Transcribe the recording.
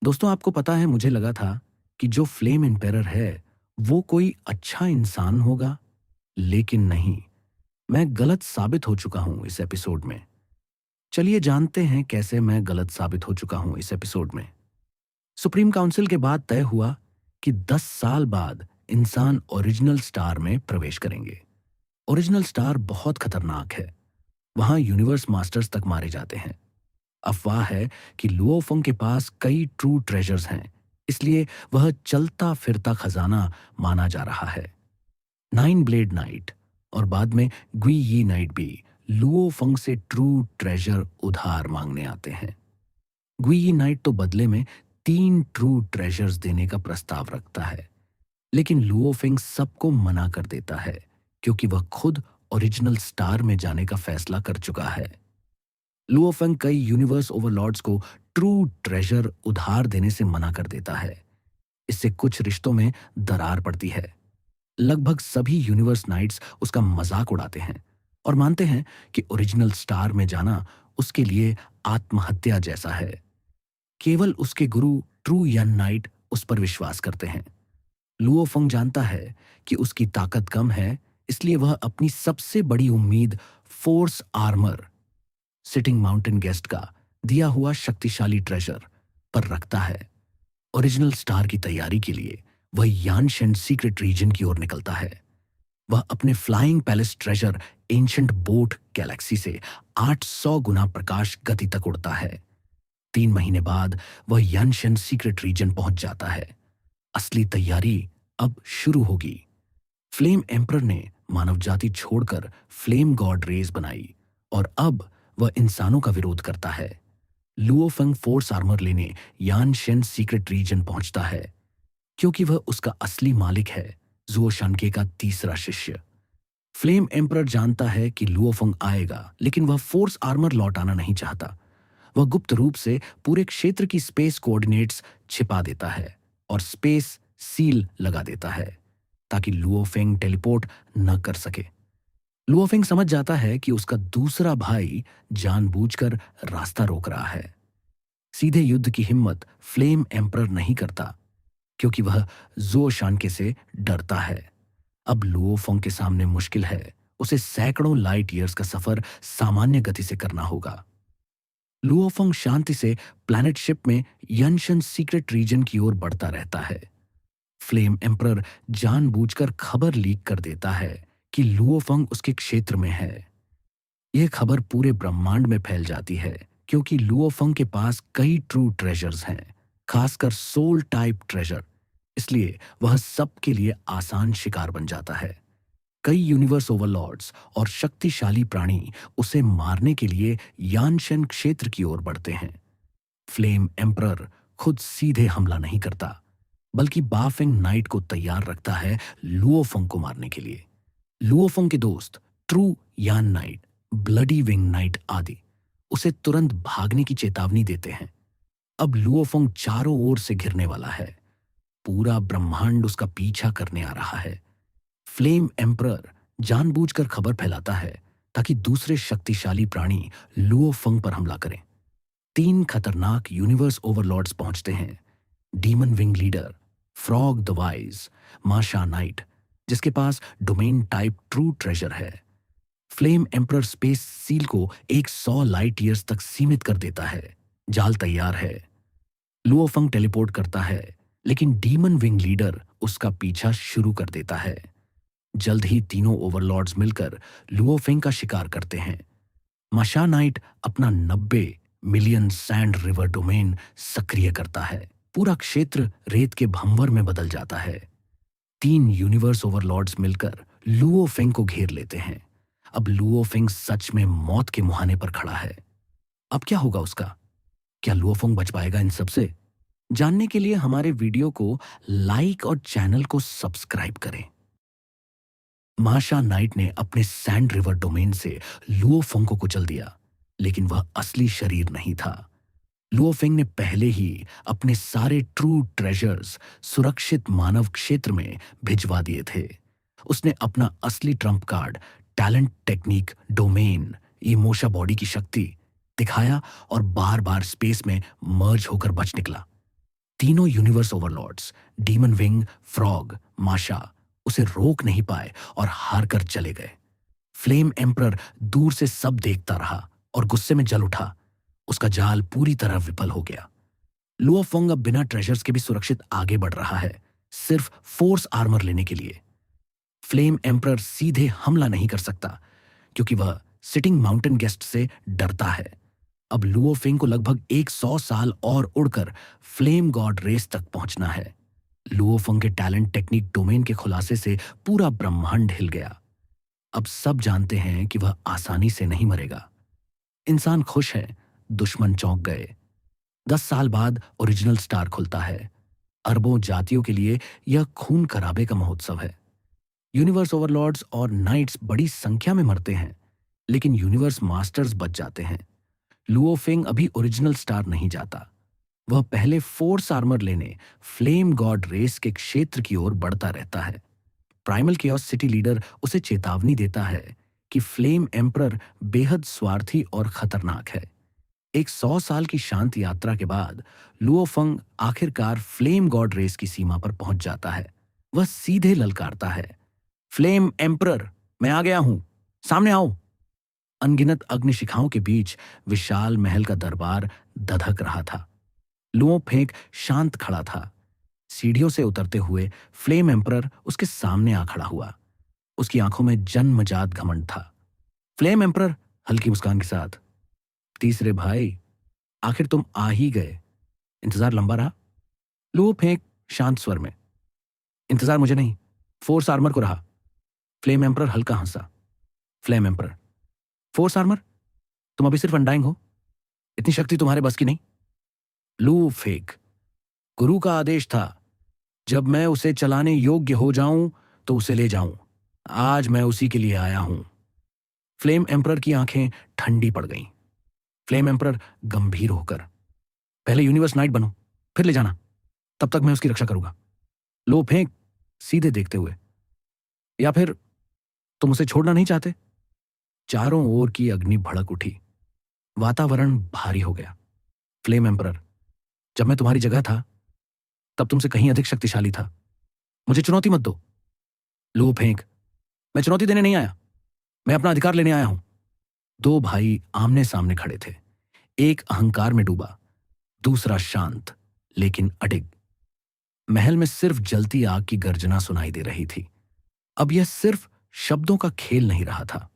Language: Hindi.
दोस्तों, आपको पता है, मुझे लगा था कि जो फ्लेम एम्पेरर है वो कोई अच्छा इंसान होगा, लेकिन नहीं। मैं गलत साबित हो चुका हूं इस एपिसोड में। चलिए जानते हैं कैसे मैं गलत साबित हो चुका हूं इस एपिसोड में। सुप्रीम काउंसिल के बाद तय हुआ कि 10 साल बाद इंसान ओरिजिनल स्टार में प्रवेश करेंगे। ओरिजिनल स्टार बहुत खतरनाक है। वहां यूनिवर्स मास्टर्स तक मारे जाते हैं। अफवाह है कि लुओफंग के पास कई ट्रू ट्रेजर्स हैं, इसलिए वह चलता फिरता खजाना माना जा रहा है। नाइन ब्लेड नाइट और बाद में गुई यी नाइट भी लुओफंग से ट्रू ट्रेजर उधार मांगने आते हैं। गुई यी नाइट तो बदले में 3 ट्रू ट्रेजर्स देने का प्रस्ताव रखता है, लेकिन लुओफिंग सबको मना कर देता है क्योंकि वह खुद ओरिजिनल स्टार में जाने का फैसला कर चुका है। लुओफेंग कई यूनिवर्स ओवरलॉर्ड्स को ट्रू ट्रेजर उधार देने से मना कर देता है। इससे कुछ रिश्तों में दरार पड़ती है। लगभग सभी यूनिवर्स नाइट्स उसका मजाक उड़ाते हैं और मानते हैं कि ओरिजिनल स्टार में जाना उसके लिए आत्महत्या जैसा है। केवल उसके गुरु ट्रू यन नाइट उस पर विश्वास करते हैं। लुओफंग जानता है कि उसकी ताकत कम है, इसलिए वह अपनी सबसे बड़ी उम्मीद force armour, sitting mountain guest का दिया हुआ शक्तिशाली ट्रेजर पर रखता है। ओरिजिनल स्टार की तैयारी के लिए वह यानशेन सीक्रेट रीजन की ओर निकलता है। वह अपने flying palace treasure ancient boat Galaxy से 800 गुना प्रकाश गति तक उड़ता है। 3 महीने बाद वह यानशेन सीक्रेट रीजन पहुंच जाता है। असली तैयारी अब शुरू होगी। फ्लेम एम्परर ने मानव जाति छोड़कर फ्लेम गॉड रेस बनाई और अब वह इंसानों का विरोध करता है। लुओफेंग फोर्स आर्मर लेने यानशेन सीक्रेट रीजन पहुंचता है क्योंकि वह उसका असली मालिक है, जुओ शानके का तीसरा शिष्य। फ्लेम एम्परर जानता है कि लुओफेंग आएगा, लेकिन वह फोर्स आर्मर लौटाना नहीं चाहता। वह गुप्त रूप से पूरे क्षेत्र की स्पेस कोऑर्डिनेट्स छिपा देता है और स्पेस सील लगा देता है ताकि लुओफेंग टेलीपोर्ट न कर सके। लुओफेंग समझ जाता है कि उसका दूसरा भाई जानबूझकर रास्ता रोक रहा है। सीधे युद्ध की हिम्मत फ्लेम एम्परर नहीं करता क्योंकि वह ज़ो शानके से डरता है। अब लुओफेंग के सामने मुश्किल है। उसे सैकड़ों लाइट ईयर्स का सफर सामान्य गति से करना होगा। लुओफेंग शांति से प्लैनेट शिप में यनशन सीक्रेट रीजन की ओर बढ़ता रहता है। फ्लेम एम्परर जानबूझकर खबर लीक कर देता है कि लुओफेंग उसके क्षेत्र में है। यह खबर पूरे ब्रह्मांड में फैल जाती है क्योंकि लुओफेंग के पास कई ट्रू ट्रेजर्स हैं, खासकर सोल टाइप ट्रेजर। इसलिए वह सबके लिए आसान शिकार बन जाता है। कई यूनिवर्स ओवरलॉर्ड्स और शक्तिशाली प्राणी उसे मारने के लिए यानशन क्षेत्र की ओर बढ़ते हैं। फ्लेम एम्परर खुद सीधे हमला नहीं करता, बल्कि बाफेंग नाइट को तैयार रखता है लुओफेंग को मारने के लिए। लुओफेंग के दोस्त ट्रू यान नाइट, ब्लडी विंग नाइट आदि उसे तुरंत भागने की चेतावनी देते हैं। अब लुओफेंग चारों ओर से घिरने वाला है। पूरा ब्रह्मांड उसका पीछा करने आ रहा है। फ्लेम एम्परर जानबूझकर खबर फैलाता है ताकि दूसरे शक्तिशाली प्राणी लुओफेंग पर हमला करें। 3 खतरनाक यूनिवर्स ओवरलॉर्ड्स पहुंचते हैं। Demon wing leader, frog the wise, माशा नाइट, जिसके पास डोमेन टाइप ट्रू ट्रेजर है। फ्लेम एम्परर स्पेस सील को 100 लाइट ईयर्स तक सीमित कर देता है। जाल तैयार है। लुओफेंग टेलीपोर्ट करता है, लेकिन डीमन विंग लीडर उसका पीछा शुरू कर देता है। जल्द ही तीनों ओवरलॉर्ड्स मिलकर लुओफेंग का शिकार करते हैं। माशा नाइट अपना 90 मिलियन सैंड रिवर डोमेन सक्रिय करता है। पूरा क्षेत्र रेत के भंवर में बदल जाता है। 3 यूनिवर्स ओवरलॉर्ड्स मिलकर लुओफेंग को घेर लेते हैं। अब लुओफेंग सच में मौत के मुहाने पर खड़ा है। अब क्या होगा उसका? क्या लुओफेंग बच पाएगा इन सब से? जानने के लिए हमारे वीडियो को लाइक और चैनल को सब्सक्राइब करें। माशा नाइट ने अपने सैंड रिवर डोमेन से लुओफेंग को कुचल दिया, लेकिन वह असली शरीर नहीं था। लुओफेंग ने पहले ही अपने सारे ट्रू ट्रेजर्स सुरक्षित मानव क्षेत्र में भिजवा दिए थे। उसने अपना असली trump card, talent, technique, domain, इमोशा बॉडी की शक्ति दिखाया और बार बार स्पेस में मर्ज होकर बच निकला। तीनों universe overlords, demon wing, frog, माशा, उसे रोक नहीं पाए और हार कर चले गए। फ्लेम एम्परर दूर से सब देखता रहा और गुस्से में जल उठा। उसका जाल पूरी तरह विफल हो गया। लुओफोंग अब बिना ट्रेजर्स के भी सुरक्षित आगे बढ़ रहा है, सिर्फ फोर्स आर्मर लेने के लिए। फ्लेम एम्परर सीधे हमला नहीं कर सकता क्योंकि वह सिटिंग माउंटेन गेस्ट से डरता है। अब लुओफिंग को लगभग 100 साल और उड़कर फ्लेम गॉड रेस तक पहुंचना है। लुओफिंग के टैलेंट टेक्निक डोमेन के खुलासे से पूरा ब्रह्मांड हिल गया। अब सब जानते हैं कि वह आसानी से नहीं मरेगा। इंसान खुश है, दुश्मन चौंक गए। 10 साल बाद ओरिजिनल स्टार खुलता है। अरबों जातियों के लिए यह खून खराबे का महोत्सव है। यूनिवर्स ओवरलॉर्ड्स और नाइट्स बड़ी संख्या में मरते हैं, लेकिन यूनिवर्स मास्टर्स बच जाते हैं। लुओफिंग अभी ओरिजिनल स्टार नहीं जाता। वह पहले फोर्स आर्मर लेने फ्लेम गॉड रेस के क्षेत्र की ओर बढ़ता रहता है। प्राइमल केओस सिटी लीडर उसे चेतावनी देता है कि फ्लेम एम्परर बेहद स्वार्थी और खतरनाक है। एक 100 साल की शांत यात्रा के बाद लुओफंग आखिरकार फ्लेम गॉड रेस की सीमा पर पहुंच जाता है। वह सीधे ललकारता है, फ्लेम एम्परर, मैं आ गया हूं, सामने आओ। अनगिनत अग्निशिखाओं के बीच विशाल महल का दरबार धधक रहा था। लुओफेंग शांत खड़ा था। सीढ़ियों से उतरते हुए फ्लेम एम्परर उसके सामने आ खड़ा हुआ। उसकी आंखों में जन्मजात घमंड था। फ्लेम एम्परर हल्की मुस्कान के साथ, तीसरे भाई, आखिर तुम आ ही गए। इंतजार लंबा रहा? लुओफेंग शांत स्वर में, इंतजार मुझे नहीं, फोर्स आर्मर को रहा। फ्लेम एम्परर हल्का हंसा। Flame emperor, force armour? तुम अभी सिर्फ अनडाइंग हो, इतनी शक्ति तुम्हारे बस की नहीं। लुओफेंग, गुरु का आदेश था, जब मैं उसे चलाने योग्य हो जाऊं तो उसे ले जाऊं। आज मैं उसी के लिए आया हूं। फ्लेम एम्परर की आंखें ठंडी पड़ गईं। फ्लेम एम्परर गंभीर होकर, पहले यूनिवर्स नाइट बनो, फिर ले जाना, तब तक मैं उसकी रक्षा करूंगा। लुओफेंग सीधे देखते हुए, या फिर तुम उसे छोड़ना नहीं चाहते? चारों ओर की अग्नि भड़क उठी। वातावरण भारी हो गया। फ्लेम एम्परर, जब मैं तुम्हारी जगह था तब तुमसे कहीं अधिक शक्तिशाली था। मुझे चुनौती मत दो। लुओफेंग, मैं चुनौती देने नहीं आया, मैं अपना अधिकार लेने आया हूं। दो भाई आमने सामने खड़े थे। एक अहंकार में डूबा, दूसरा शांत लेकिन अडिग। महल में सिर्फ जलती आग की गर्जना सुनाई दे रही थी। अब यह सिर्फ शब्दों का खेल नहीं रहा था,